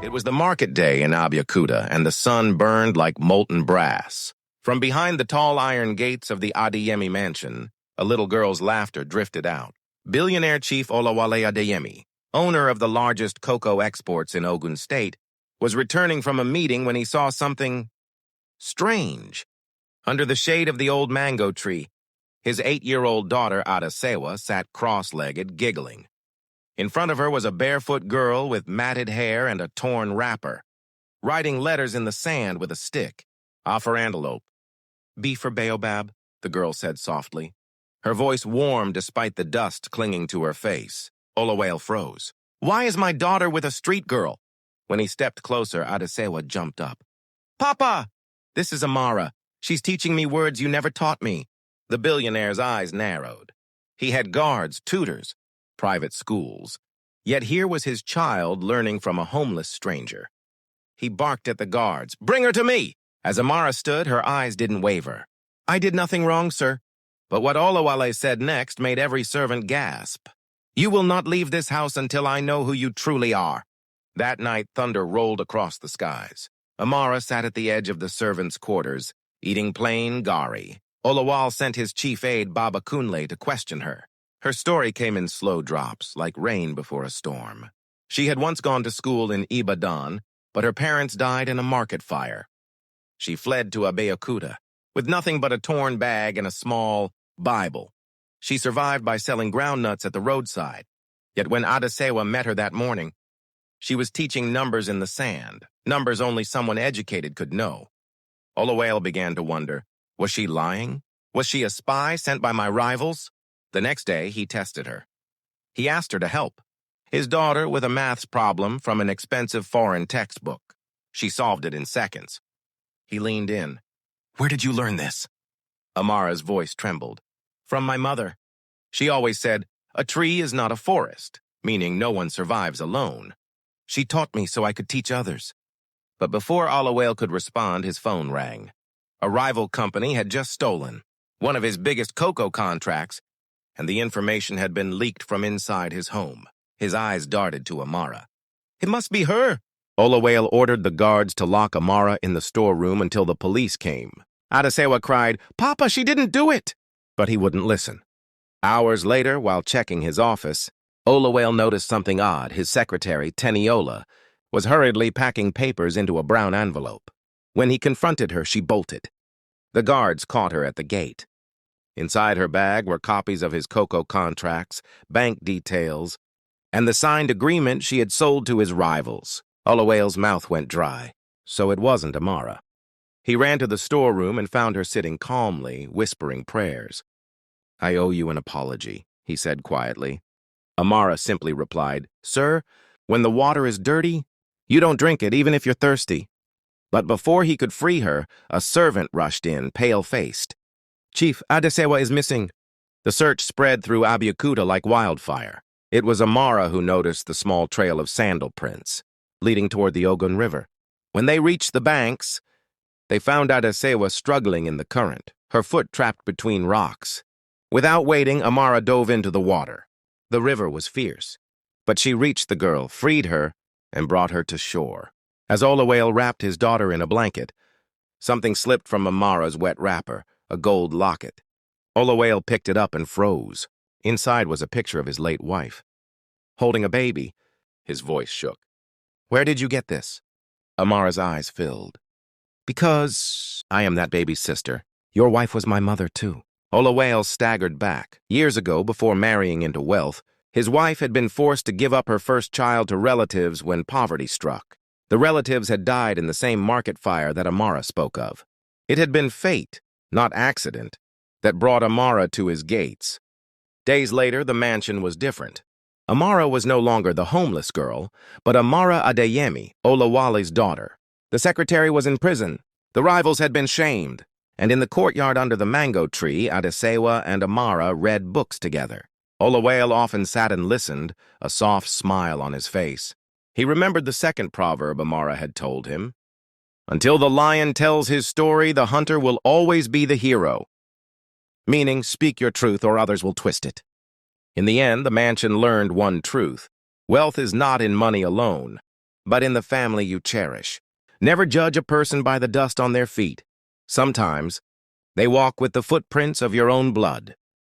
It was the market day in Abiyakuta, and the sun burned like molten brass. From behind the tall iron gates of the Adeyemi mansion, a little girl's laughter drifted out. Billionaire Chief Olawale Adeyemi, owner of the largest cocoa exports in Ogun State, was returning from a meeting when he saw something strange. Under the shade of the old mango tree, his 8-year-old daughter Adesewa sat cross-legged, giggling. In front of her was a barefoot girl with matted hair and a torn wrapper, writing letters in the sand with a stick. A for antelope. B for baobab, the girl said softly. Her voice warmed despite the dust clinging to her face. Olawale froze. Why is my daughter with a street girl? When he stepped closer, Adesewa jumped up. Papa! This is Amara. She's teaching me words you never taught me. The billionaire's eyes narrowed. He had guards, tutors, private schools. Yet here was his child learning from a homeless stranger. He barked at the guards. Bring her to me! As Amara stood, her eyes didn't waver. I did nothing wrong, sir. But what Olawale said next made every servant gasp. You will not leave this house until I know who you truly are. That night, thunder rolled across the skies. Amara sat at the edge of the servants' quarters, eating plain gari. Olawale sent his chief aide, Baba Kunle, to question her. Her story came in slow drops, like rain before a storm. She had once gone to school in Ibadan, but her parents died in a market fire. She fled to Abeokuta, with nothing but a torn bag and a small Bible. She survived by selling groundnuts at the roadside. Yet when Adesewa met her that morning, she was teaching numbers in the sand, numbers only someone educated could know. Olawale began to wonder, was she lying? Was she a spy sent by my rivals? The next day, he tested her. He asked her to help. His daughter with a maths problem from an expensive foreign textbook. She solved it in seconds. He leaned in. Where did you learn this? Amara's voice trembled. From my mother. She always said, a tree is not a forest, meaning no one survives alone. She taught me so I could teach others. But before Olawale could respond, his phone rang. A rival company had just stolen one of his biggest cocoa contracts, and the information had been leaked from inside his home. His eyes darted to Amara. It must be her! Olawale ordered the guards to lock Amara in the storeroom until the police came. Adesewa cried, Papa, she didn't do it! But he wouldn't listen. Hours later, while checking his office, Olawale noticed something odd. His secretary, Teniola, was hurriedly packing papers into a brown envelope. When he confronted her, she bolted. The guards caught her at the gate. Inside her bag were copies of his cocoa contracts, bank details, and the signed agreement she had sold to his rivals. Olawale's mouth went dry. So it wasn't Amara. He ran to the storeroom and found her sitting calmly, whispering prayers. I owe you an apology, he said quietly. Amara simply replied, Sir, when the water is dirty, you don't drink it even if you're thirsty. But before he could free her, a servant rushed in, pale-faced. Chief, Adesewa is missing. The search spread through Abiyakuta like wildfire. It was Amara who noticed the small trail of sandal prints, leading toward the Ogun River. When they reached the banks, they found Adesewa struggling in the current, her foot trapped between rocks. Without waiting, Amara dove into the water. The river was fierce, but she reached the girl, freed her, and brought her to shore. As Olawale wrapped his daughter in a blanket, something slipped from Amara's wet wrapper, a gold locket. Olawale picked it up and froze. Inside was a picture of his late wife. Holding a baby, his voice shook. Where did you get this? Amara's eyes filled. Because I am that baby's sister. Your wife was my mother, too. Olawale staggered back. Years ago, before marrying into wealth, his wife had been forced to give up her first child to relatives when poverty struck. The relatives had died in the same market fire that Amara spoke of. It had been fate, not accident, that brought Amara to his gates. Days later, the mansion was different. Amara was no longer the homeless girl, but Amara Adeyemi, Olawale's daughter. The secretary was in prison. The rivals had been shamed. And in the courtyard under the mango tree, Adesewa and Amara read books together. Olawale often sat and listened, a soft smile on his face. He remembered the second proverb Amara had told him. Until the lion tells his story, the hunter will always be the hero. Meaning, speak your truth or others will twist it. In the end, the mansion learned one truth. Wealth is not in money alone, but in the family you cherish. Never judge a person by the dust on their feet. Sometimes, they walk with the footprints of your own blood.